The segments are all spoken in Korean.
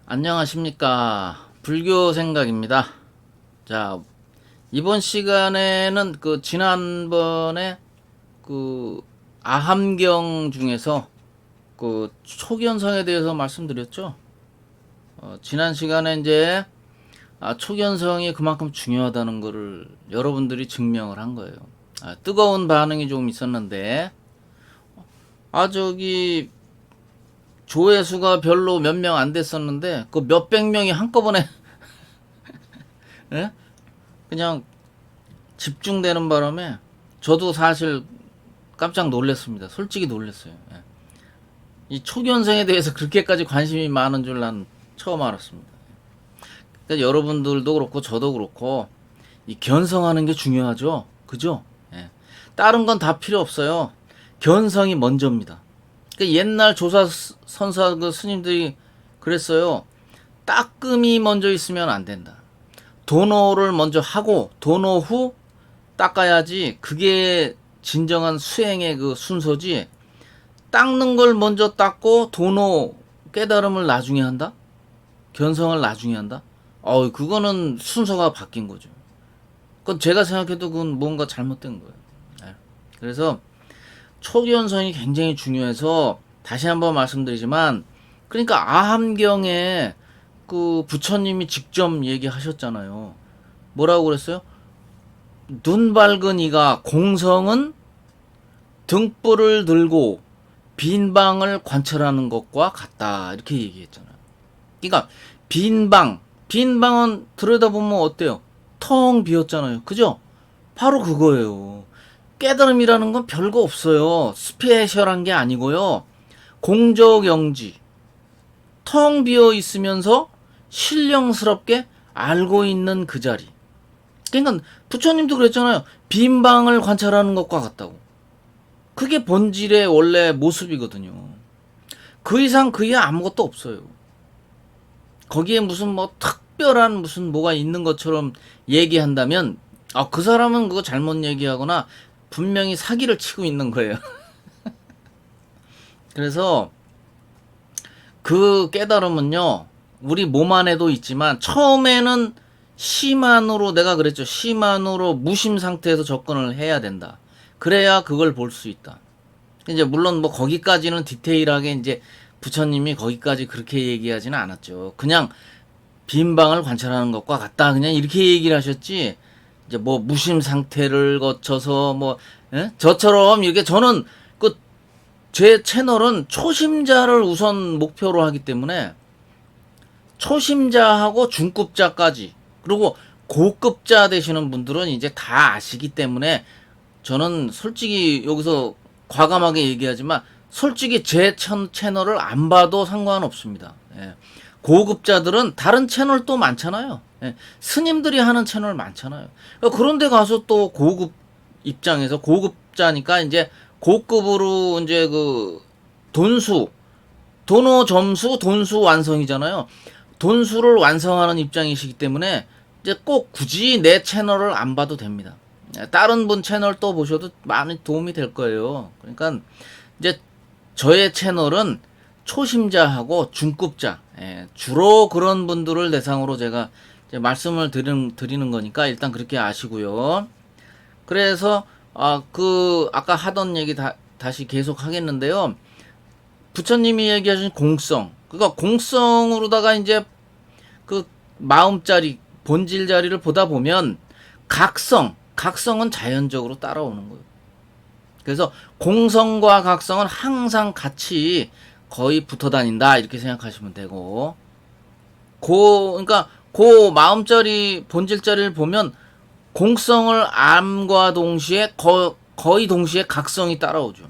안녕하십니까. 불교 생각입니다. 자, 이번 시간에는 지난번에 아함경 중에서 초견성에 대해서 말씀드렸죠. 지난 시간에 이제 초견성이 그만큼 중요하다는 것을 여러분들이 증명을 한 거예요. 뜨거운 반응이 좀 있었는데, 저기, 조회수가 별로 몇 명 안 됐었는데 그 몇백 명이 한꺼번에 예? 그냥 집중되는 바람에 저도 사실 깜짝 놀랐습니다. 솔직히 놀랐어요. 예. 이 초견성에 대해서 그렇게까지 관심이 많은 줄 난 처음 알았습니다. 그러니까 여러분들도 그렇고 저도 그렇고 이 견성하는 게 중요하죠. 그죠? 예. 다른 건 다 필요 없어요. 견성이 먼저입니다. 옛날 조사 선사 스님들이 그랬어요. 따끔이 먼저 있으면 안 된다. 도노를 먼저 하고 도노 후 닦아야지. 그게 진정한 수행의 순서지. 닦는 걸 먼저 닦고 도노 깨달음을 나중에 한다. 견성을 나중에 한다. 그거는 순서가 바뀐 거죠. 그건 제가 생각해도 그건 뭔가 잘못된 거예요. 그래서 초견성이 굉장히 중요해서 다시 한번 말씀드리지만, 그러니까 아함경에 부처님이 직접 얘기하셨잖아요. 뭐라고 그랬어요? 눈 밝은 이가 공성은 등불을 들고 빈 방을 관찰하는 것과 같다, 이렇게 얘기했잖아요. 그러니까 빈 방은 들여다보면 어때요? 텅 비었잖아요. 그죠? 바로 그거예요. 깨달음이라는 건 별거 없어요. 스페셜한 게 아니고요. 공적영지. 텅 비어 있으면서 신령스럽게 알고 있는 그 자리. 그러니까 부처님도 그랬잖아요. 빈 방을 관찰하는 것과 같다고. 그게 본질의 원래 모습이거든요. 그 이상 그 이하 아무것도 없어요. 거기에 무슨 특별한 무슨 뭐가 있는 것처럼 얘기한다면 그 사람은 그거 잘못 얘기하거나 분명히 사기를 치고 있는 거예요. 그래서 그 깨달음은요, 우리 몸 안에도 있지만 처음에는 심안으로, 내가 그랬죠. 심안으로 무심 상태에서 접근을 해야 된다. 그래야 그걸 볼 수 있다. 이제 물론 거기까지는 디테일하게 이제 부처님이 거기까지 그렇게 얘기하지는 않았죠. 그냥 빈 방을 관찰하는 것과 같다. 그냥 이렇게 얘기를 하셨지. 이제 무심 상태를 거쳐서 저처럼 이렇게 저는 제 채널은 초심자를 우선 목표로 하기 때문에 초심자하고 중급자까지, 그리고 고급자 되시는 분들은 이제 다 아시기 때문에 저는 솔직히 여기서 과감하게 얘기하지만 솔직히 제 채널을 안 봐도 상관없습니다. 예. 고급자들은 다른 채널 또 많잖아요. 예. 스님들이 하는 채널 많잖아요. 그런데 가서 또 고급 입장에서 고급자니까 이제 고급으로 이제 돈수, 도노 점수, 돈수 완성이잖아요. 돈수를 완성하는 입장이시기 때문에 이제 꼭 굳이 내 채널을 안 봐도 됩니다. 다른 분 채널 또 보셔도 많이 도움이 될 거예요. 그러니까 이제 저의 채널은 초심자하고 중급자, 주로 그런 분들을 대상으로 제가 이제 말씀을 드리는 거니까 일단 그렇게 아시고요. 그래서 아까 하던 얘기 다시 계속 하겠는데요. 부처님이 얘기하신 공성, 그러니까 공성으로다가 이제 마음자리, 본질 자리를 보다 보면 각성은 자연적으로 따라오는 거예요. 그래서 공성과 각성은 항상 같이 거의 붙어 다닌다, 이렇게 생각하시면 되고, 그러니까 마음자리, 본질자리를 보면 공성을 암과 동시에 거의 동시에 각성이 따라오죠.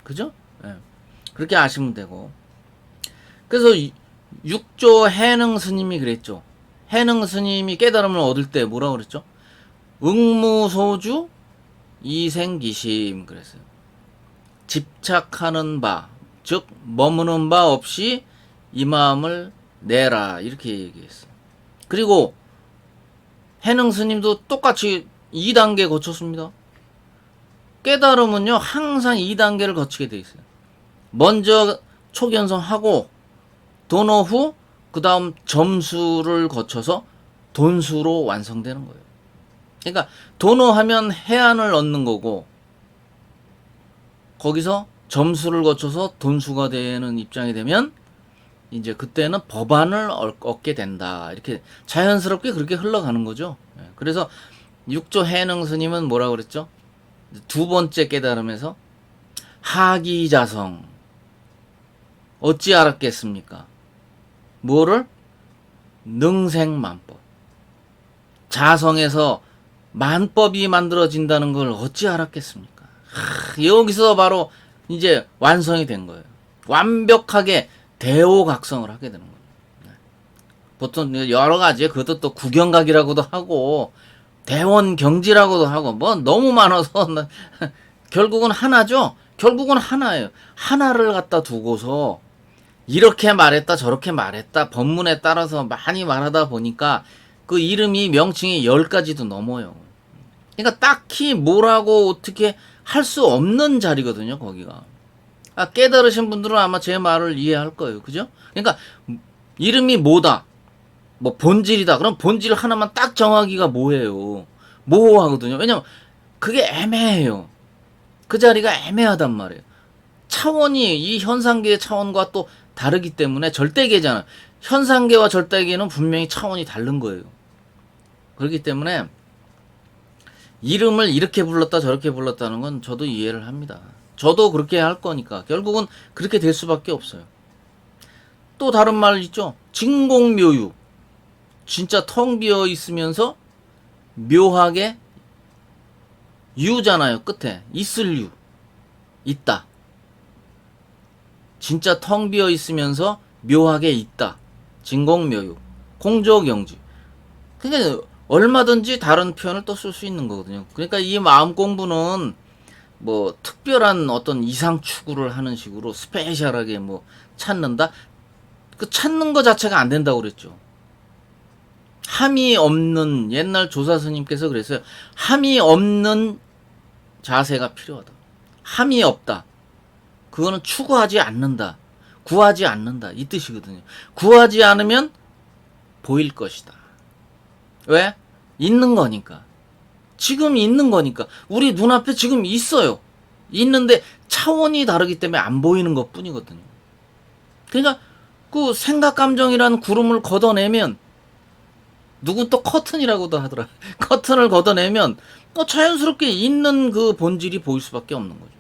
그죠? 네. 그렇게 아시면 되고. 그래서 육조 해능 스님이 그랬죠. 해능 스님이 깨달음을 얻을 때 뭐라고 그랬죠? 응무소주 이생기심 그랬어요. 집착하는 바, 즉 머무는 바 없이 이 마음을 내라, 이렇게 얘기했어요. 그리고 해능 스님도 똑같이 2단계 거쳤습니다. 깨달음은요, 항상 2단계를 거치게 돼 있어요. 먼저 초견성하고 도노 후 그 다음 점수를 거쳐서 돈수로 완성되는 거예요. 그러니까 도노하면 해안을 얻는 거고, 거기서 점수를 거쳐서 돈수가 되는 입장이 되면 이제 그때는 법안을 얻게 된다. 이렇게 자연스럽게 그렇게 흘러가는 거죠. 그래서 육조 해능 스님은 뭐라고 그랬죠? 두 번째 깨달음에서 하기자성 어찌 알았겠습니까? 뭐를? 능생만법. 자성에서 만법이 만들어진다는 걸 어찌 알았겠습니까? 여기서 바로 이제 완성이 된 거예요. 완벽하게 대오각성을 하게 되는 거예요. 보통 여러 가지, 그것도 또 구경각이라고도 하고 대원경지라고도 하고 뭐 너무 많아서 결국은 하나죠. 결국은 하나예요. 하나를 갖다 두고서 이렇게 말했다 저렇게 말했다 법문에 따라서 많이 말하다 보니까 그 이름이 명칭이 10가지도 넘어요. 그러니까 딱히 뭐라고 어떻게 할 수 없는 자리거든요, 거기가. 깨달으신 분들은 아마 제 말을 이해할 거예요. 그죠? 그러니까 이름이 뭐다. 뭐 본질이다. 그럼 본질 하나만 딱 정하기가 뭐예요. 모호하거든요. 왜냐면 그게 애매해요. 그 자리가 애매하단 말이에요. 차원이 이 현상계의 차원과 또 다르기 때문에 절대계잖아. 현상계와 절대계는 분명히 차원이 다른 거예요. 그렇기 때문에 이름을 이렇게 불렀다 저렇게 불렀다는 건 저도 이해를 합니다. 저도 그렇게 할 거니까 결국은 그렇게 될 수밖에 없어요. 또 다른 말 있죠. 진공묘유. 진짜 텅 비어 있으면서 묘하게 유잖아요. 끝에 있을 유. 있다. 진짜 텅 비어 있으면서 묘하게 있다. 진공묘유. 공조경지. 그러니까 얼마든지 다른 표현을 또 쓸 수 있는 거거든요. 그러니까 이 마음 공부는 뭐 특별한 어떤 이상 추구를 하는 식으로 스페셜하게 뭐 찾는다. 그 찾는 거 자체가 안 된다고 그랬죠. 함이 없는, 옛날 조사 스님께서 그랬어요. 함이 없는 자세가 필요하다. 함이 없다. 그거는 추구하지 않는다. 구하지 않는다. 이 뜻이거든요. 구하지 않으면 보일 것이다. 왜? 있는 거니까. 지금 있는 거니까. 우리 눈앞에 지금 있어요. 있는데 차원이 다르기 때문에 안 보이는 것 뿐이거든요. 그러니까 그 생각 감정이라는 구름을 걷어내면, 누구 또 커튼이라고도 하더라. 커튼을 걷어내면 자연스럽게 있는 그 본질이 보일 수밖에 없는 거죠.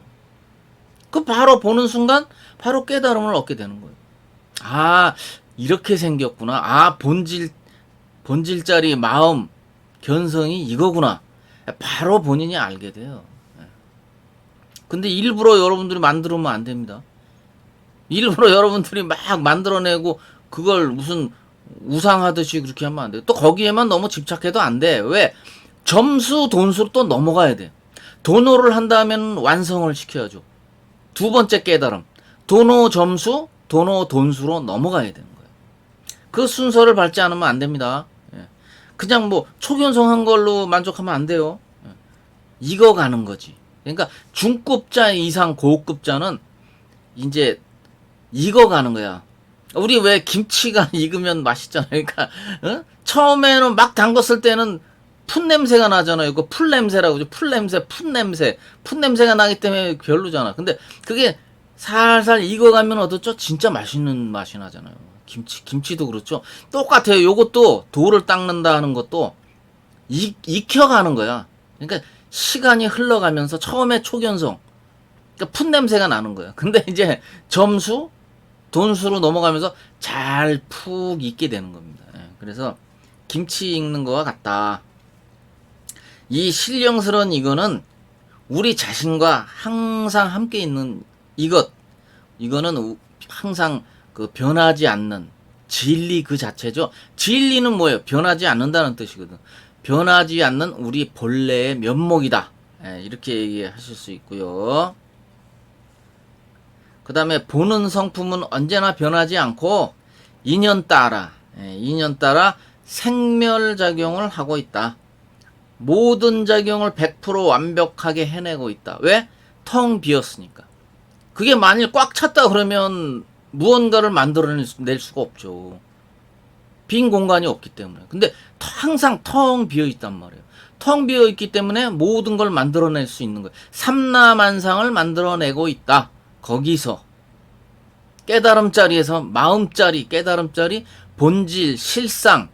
그 바로 보는 순간 바로 깨달음을 얻게 되는 거예요. 아, 이렇게 생겼구나. 아, 본질짜리 마음 견성이 이거구나. 바로 본인이 알게 돼요. 근데 일부러 여러분들이 만들면 안 됩니다. 일부러 여러분들이 막 만들어내고 그걸 무슨 우상하듯이 그렇게 하면 안 돼요. 또 거기에만 너무 집착해도 안 돼. 왜? 점수, 돈수로 또 넘어가야 돼. 도노를 한다면 완성을 시켜야죠. 두 번째 깨달음. 도노 점수, 도노 돈수로 넘어가야 되는 거예요. 그 순서를 밟지 않으면 안 됩니다. 그냥 뭐 초견성한 걸로 만족하면 안 돼요. 익어가는 거지. 그러니까 중급자 이상 고급자는 이제 익어가는 거야. 우리 왜 김치가 익으면 맛있잖아요. 그러니까 처음에는 막 담궜을 때는 풋 냄새가 나잖아요. 그 풀 냄새라고 그러죠. 풀 냄새, 풋 냄새가 나기 때문에 별로잖아. 근데 그게 살살 익어가면 어떻죠? 진짜 맛있는 맛이 나잖아요. 김치도 그렇죠. 똑같아요. 요것도 돌을 닦는다 하는 것도 익혀가는 거야. 그러니까 시간이 흘러가면서 처음에 초견성, 그러니까 풋 냄새가 나는 거야. 근데 이제 점수, 돈수로 넘어가면서 잘 푹 익게 되는 겁니다. 그래서 김치 익는 거와 같다. 이 신령스러운 이거는 우리 자신과 항상 함께 있는 이거는 항상 그 변하지 않는 진리 그 자체죠. 진리는 뭐예요? 변하지 않는다는 뜻이거든. 변하지 않는 우리 본래의 면목이다. 이렇게 얘기하실 수 있고요. 그 다음에 보는 성품은 언제나 변하지 않고 인연 따라 생멸작용을 하고 있다. 모든 작용을 100% 완벽하게 해내고 있다. 왜? 텅 비었으니까. 그게 만일 꽉 찼다 그러면 무언가를 만들어낼 수가 없죠. 빈 공간이 없기 때문에. 근데 항상 텅 비어 있단 말이에요. 텅 비어 있기 때문에 모든 걸 만들어낼 수 있는 거예요. 삼라만상을 만들어내고 있다. 거기서 깨달음자리에서 마음자리, 깨달음자리, 본질, 실상,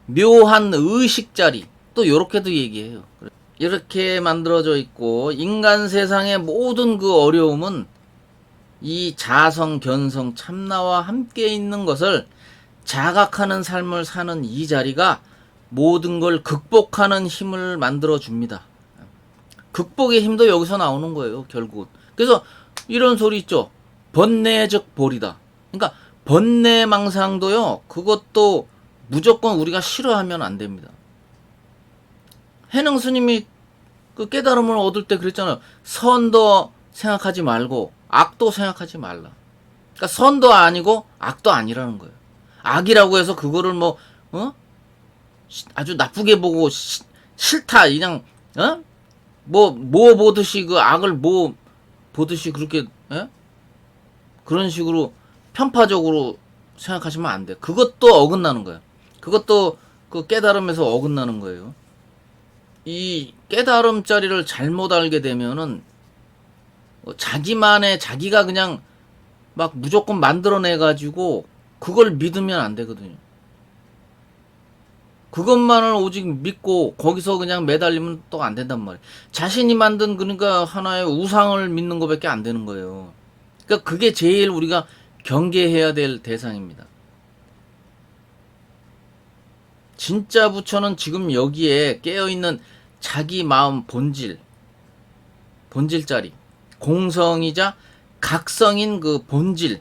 묘한 의식자리, 또 요렇게도 얘기해요. 이렇게 만들어져 있고, 인간 세상의 모든 그 어려움은 이 자성, 견성, 참나와 함께 있는 것을 자각하는 삶을 사는 이 자리가 모든 걸 극복하는 힘을 만들어 줍니다. 극복의 힘도 여기서 나오는 거예요, 결국은. 그래서 이런 소리 있죠. 번뇌적 볼이다. 그러니까 번뇌망상도요, 그것도 무조건 우리가 싫어하면 안 됩니다. 해능 스님이 그 깨달음을 얻을 때 그랬잖아요. 선도 생각하지 말고 악도 생각하지 말라. 그러니까 선도 아니고 악도 아니라는 거예요. 악이라고 해서 그거를 뭐 아주 나쁘게 보고 싫다 그냥 뭐 보듯이 그 악을 뭐 보듯이 그렇게 그런 식으로 편파적으로 생각하시면 안 돼. 그것도 어긋나는 거예요. 그것도 그 깨달음에서 어긋나는 거예요. 이 깨달음자리를 잘못 알게 되면은 자기가 그냥 막 무조건 만들어내 가지고 그걸 믿으면 안 되거든요. 그것만을 오직 믿고 거기서 그냥 매달리면 또 안 된단 말이에요. 자신이 만든 그러니까 하나의 우상을 믿는 것밖에 안 되는 거예요. 그러니까 그게 제일 우리가 경계해야 될 대상입니다. 진짜 부처는 지금 여기에 깨어있는 자기 마음 본질자리, 공성이자 각성인 그 본질.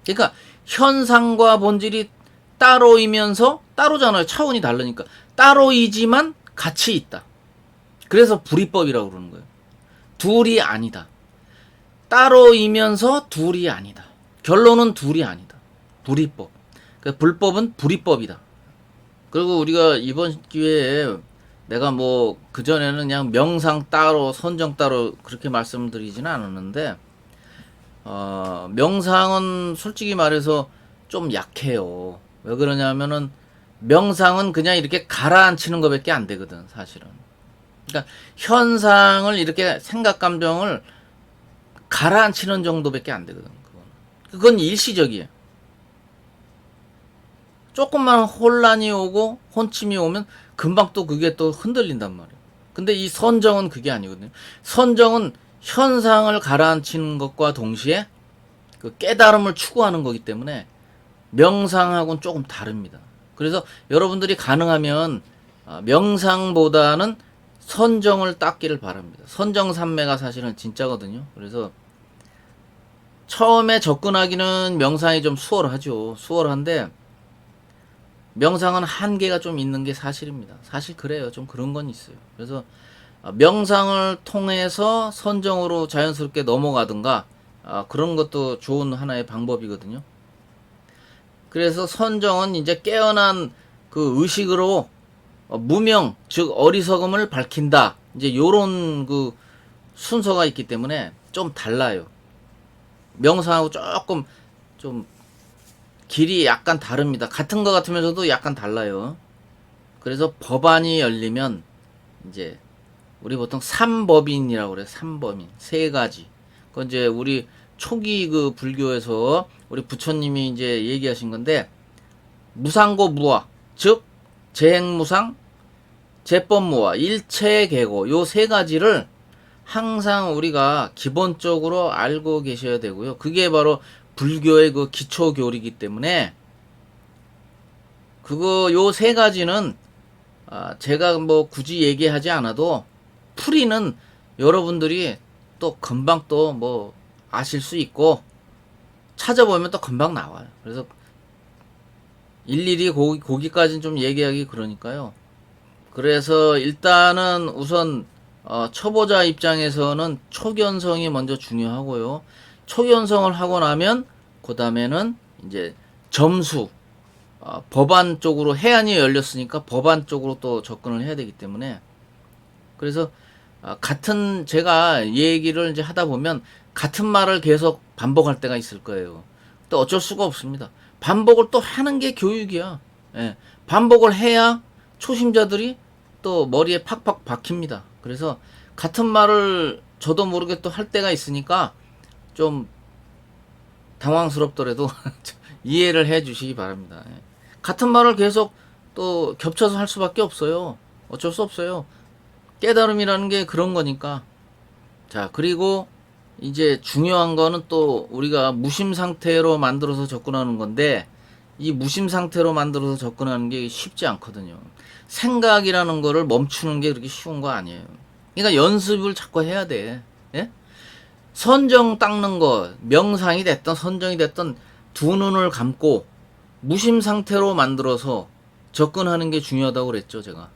그러니까 현상과 본질이 따로이면서 따로잖아요. 차원이 다르니까. 따로이지만 같이 있다. 그래서 불이법이라고 그러는 거예요. 둘이 아니다. 따로이면서 둘이 아니다. 결론은 둘이 아니다. 불이법. 그러니까 불법은 불이법이다. 그리고 우리가 이번 기회에 내가 뭐 그전에는 그냥 명상 따로 선정 따로 그렇게 말씀드리지는 않았는데 명상은 솔직히 말해서 좀 약해요. 왜 그러냐면은 명상은 그냥 이렇게 가라앉히는 것밖에 안 되거든, 사실은. 그러니까 현상을 이렇게 생각 감정을 가라앉히는 정도밖에 안 되거든. 그건 일시적이에요. 조금만 혼란이 오고 혼침이 오면 금방 또 그게 또 흔들린단 말이에요. 근데 이 선정은 그게 아니거든요. 선정은 현상을 가라앉히는 것과 동시에 그 깨달음을 추구하는 거기 때문에 명상하고는 조금 다릅니다. 그래서 여러분들이 가능하면 명상보다는 선정을 닦기를 바랍니다. 선정삼매가 사실은 진짜거든요. 그래서 처음에 접근하기는 명상이 좀 수월하죠. 수월한데 명상은 한계가 좀 있는 게 사실입니다. 사실 그래요. 좀 그런 건 있어요. 그래서 명상을 통해서 선정으로 자연스럽게 넘어가든가 그런 것도 좋은 하나의 방법이거든요. 그래서 선정은 이제 깨어난 그 의식으로 무명, 즉 어리석음을 밝힌다. 이제 요런 그 순서가 있기 때문에 좀 달라요. 명상하고 조금 좀 길이 약간 다릅니다. 같은 것 같으면서도 약간 달라요. 그래서 법안이 열리면 이제 우리 보통 삼법인이라고 그래요. 삼법인. 세 가지. 그건 이제 우리 초기 그 불교에서 우리 부처님이 이제 얘기하신 건데 무상고 무아, 즉 재행무상, 재법무아, 일체계고 요 세 가지를 항상 우리가 기본적으로 알고 계셔야 되고요. 그게 바로 불교의 그 기초 교리이기 때문에 그거 요 세 가지는 제가 뭐 굳이 얘기하지 않아도 풀이는 여러분들이 또 금방 또 뭐 아실 수 있고 찾아보면 또 금방 나와요. 그래서 일일이 거기까지는 좀 얘기하기 그러니까요. 그래서 일단은 우선 초보자 입장에서는 초견성이 먼저 중요하고요. 초견성을 하고 나면 그 다음에는 이제 점수 법안 쪽으로 해안이 열렸으니까 법안 쪽으로 또 접근을 해야 되기 때문에 그래서 같은 제가 얘기를 이제 하다 보면 같은 말을 계속 반복할 때가 있을 거예요. 또 어쩔 수가 없습니다. 반복을 또 하는 게 교육이야. 예. 반복을 해야 초심자들이 또 머리에 팍팍 박힙니다. 그래서 같은 말을 저도 모르게 또 할 때가 있으니까 좀 당황스럽더라도 이해를 해 주시기 바랍니다. 예. 같은 말을 계속 또 겹쳐서 할 수밖에 없어요. 어쩔 수 없어요. 깨달음이라는 게 그런 거니까. 자, 그리고 이제 중요한 거는 또 우리가 무심 상태로 만들어서 접근하는 건데, 이 무심 상태로 만들어서 접근하는 게 쉽지 않거든요. 생각이라는 거를 멈추는 게 그렇게 쉬운 거 아니에요. 그러니까 연습을 자꾸 해야 돼. 예? 선정 닦는 거, 명상이 됐던 선정이 됐던 두 눈을 감고 무심 상태로 만들어서 접근하는 게 중요하다고 그랬죠, 제가.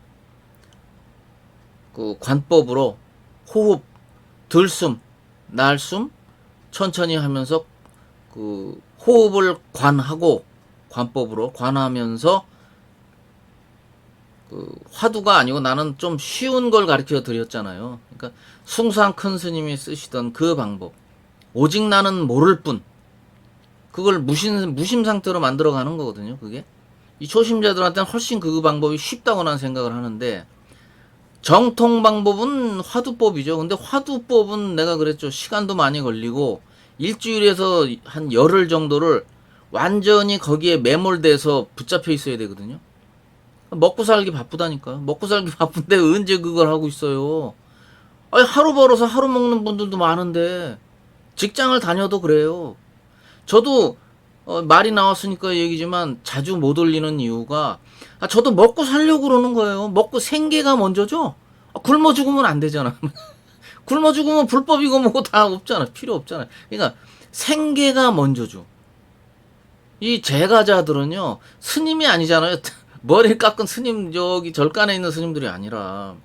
그 관법으로 호흡, 들숨, 날숨 천천히 하면서 그 호흡을 관하고 관법으로 관하면서 그 화두가 아니고 나는 좀 쉬운 걸 가르쳐 드렸잖아요. 그러니까 숭상 큰 스님이 쓰시던 그 방법. 오직 나는 모를 뿐. 그걸 무심 상태로 만들어 가는 거거든요, 그게. 이 초심자들한테는 훨씬 그 방법이 쉽다고 난 생각을 하는데, 정통 방법은 화두법이죠. 근데 화두법은 내가 그랬죠. 시간도 많이 걸리고, 일주일에서 한 열흘 정도를 완전히 거기에 매몰돼서 붙잡혀 있어야 되거든요. 먹고 살기 바쁘다니까요. 먹고 살기 바쁜데 언제 그걸 하고 있어요. 아니, 하루 벌어서 하루 먹는 분들도 많은데, 직장을 다녀도 그래요. 저도 말이 나왔으니까 얘기지만 자주 못 올리는 이유가, 저도 먹고 살려고 그러는 거예요. 먹고 생계가 먼저죠. 굶어 죽으면 안 되잖아. 굶어 죽으면 불법이고 뭐고 다 없잖아. 필요 없잖아. 그러니까 생계가 먼저죠. 이 제가자들은요, 스님이 아니잖아요. 머리를 깎은 스님, 저기 절간에 있는 스님들이 아니라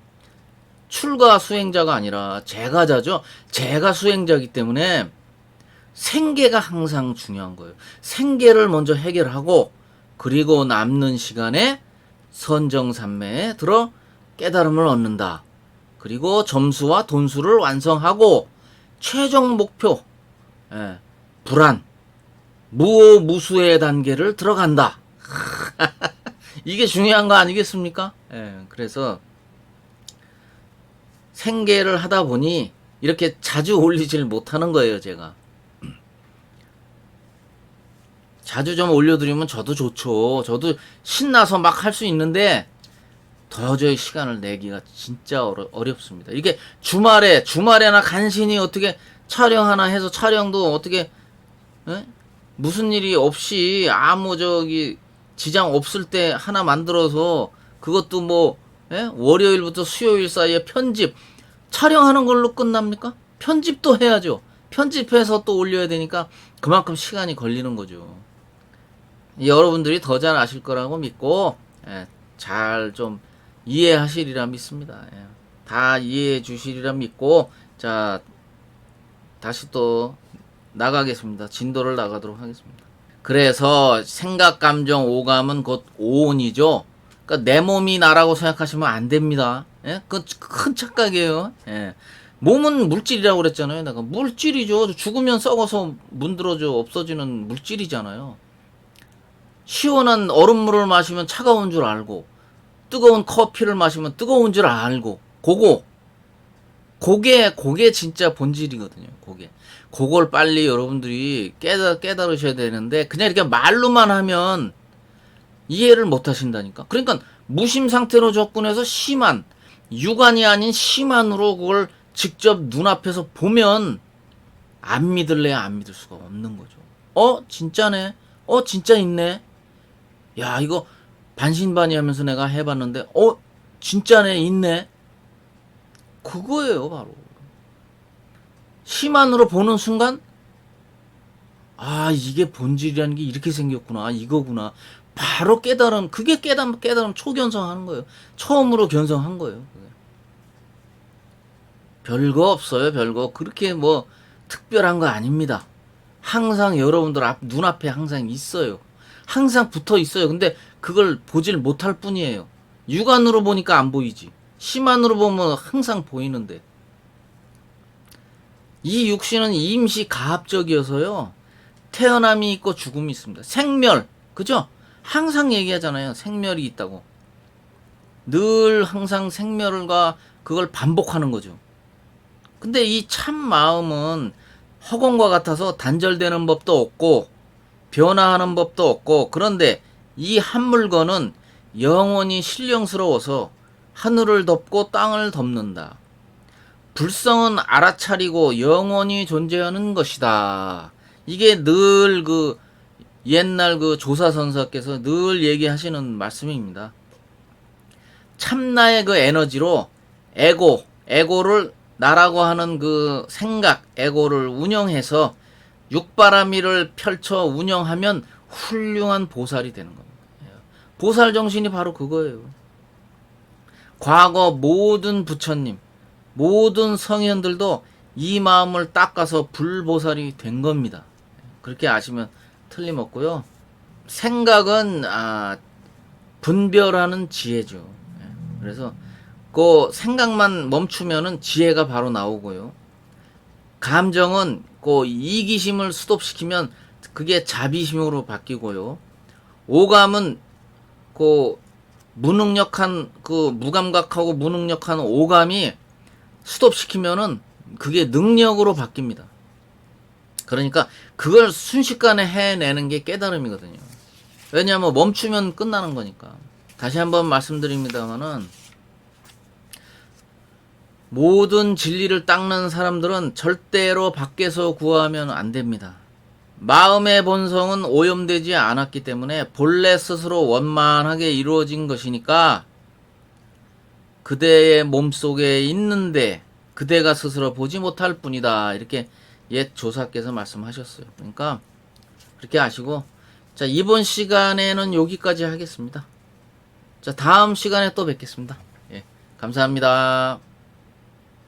출가 수행자가 아니라 제가자죠. 제가 수행자이기 때문에 생계가 항상 중요한 거예요. 생계를 먼저 해결하고, 그리고 남는 시간에 선정산매에 들어 깨달음을 얻는다. 그리고 점수와 돈수를 완성하고 최종 목표, 불안, 무오무수의 단계를 들어간다. 이게 중요한 거 아니겠습니까? 그래서 생계를 하다 보니 이렇게 자주 올리질 못하는 거예요, 제가. 자주 좀 올려드리면 저도 좋죠. 저도 신나서 막 할 수 있는데 도저히 시간을 내기가 진짜 어렵습니다. 이게 주말에나 간신히 어떻게 촬영 하나 해서 촬영도 어떻게 무슨 일이 없이 아무 저기 지장 없을 때 하나 만들어서 그것도 뭐 월요일부터 수요일 사이에 편집 촬영하는 걸로 끝납니까? 편집도 해야죠. 편집해서 또 올려야 되니까 그만큼 시간이 걸리는 거죠. 여러분들이 더 잘 아실 거라고 믿고 잘 좀 이해하시리라 믿습니다. 다 이해해 주시리라 믿고, 자, 다시 또 나가겠습니다. 진도를 나가도록 하겠습니다. 그래서 생각, 감정, 오감은 곧 오온이죠. 그러니까 내 몸이 나라고 생각하시면 안 됩니다. 그건 큰 착각이에요. 몸은 물질이라고 그랬잖아요. 내가 물질이죠. 죽으면 썩어서 문드러져 없어지는 물질이잖아요. 시원한 얼음물을 마시면 차가운 줄 알고, 뜨거운 커피를 마시면 뜨거운 줄 알고, 그게 진짜 본질이거든요. 그걸 빨리 여러분들이 깨달으셔야 되는데, 그냥 이렇게 말로만 하면 이해를 못 하신다니까. 그러니까 무심 상태로 접근해서 심한, 유관이 아닌 심한으로 그걸 직접 눈앞에서 보면 안 믿을래야 안 믿을 수가 없는 거죠. 진짜네. 진짜 있네. 야, 이거 반신반의하면서 내가 해봤는데 진짜네, 있네. 그거예요, 바로. 심한으로 보는 순간, 이게 본질이라는 게 이렇게 생겼구나, 이거구나. 바로 깨달음, 그게 깨달음 초견성하는 거예요. 처음으로 견성한 거예요. 별거 없어요, 별거. 그렇게 뭐 특별한 거 아닙니다. 항상 여러분들 눈앞에 항상 있어요. 항상 붙어 있어요. 근데 그걸 보질 못할 뿐이에요. 육안으로 보니까 안 보이지. 심안으로 보면 항상 보이는데. 이 육신은 임시 가합적이어서요. 태어남이 있고 죽음이 있습니다. 생멸, 그죠? 항상 얘기하잖아요. 생멸이 있다고. 늘 항상 생멸과 그걸 반복하는 거죠. 근데 이 참 마음은 허공과 같아서 단절되는 법도 없고 변화하는 법도 없고, 그런데 이 한 물건은 영원히 신령스러워서 하늘을 덮고 땅을 덮는다. 불성은 알아차리고 영원히 존재하는 것이다. 이게 늘 그 옛날 그 조사선사께서 늘 얘기하시는 말씀입니다. 참나의 그 에너지로 에고를 나라고 하는 그 생각, 에고를 운영해서 육바라밀을 펼쳐 운영하면 훌륭한 보살이 되는 겁니다. 보살 정신이 바로 그거예요. 과거 모든 부처님, 모든 성현들도 이 마음을 닦아서 불보살이 된 겁니다. 그렇게 아시면 틀림없고요. 생각은 분별하는 지혜죠. 그래서 그 생각만 멈추면은 지혜가 바로 나오고요. 감정은 그 이기심을 스톱시키면 그게 자비심으로 바뀌고요. 오감은 그 무능력한 그 무감각하고 무능력한 오감이 스톱시키면은 그게 능력으로 바뀝니다. 그러니까 그걸 순식간에 해내는 게 깨달음이거든요. 왜냐하면 멈추면 끝나는 거니까. 다시 한번 말씀드립니다만은 모든 진리를 닦는 사람들은 절대로 밖에서 구하면 안 됩니다. 마음의 본성은 오염되지 않았기 때문에 본래 스스로 원만하게 이루어진 것이니까 그대의 몸속에 있는데 그대가 스스로 보지 못할 뿐이다. 이렇게 옛 조사께서 말씀하셨어요. 그러니까 그렇게 아시고, 자, 이번 시간에는 여기까지 하겠습니다. 자, 다음 시간에 또 뵙겠습니다. 예, 감사합니다.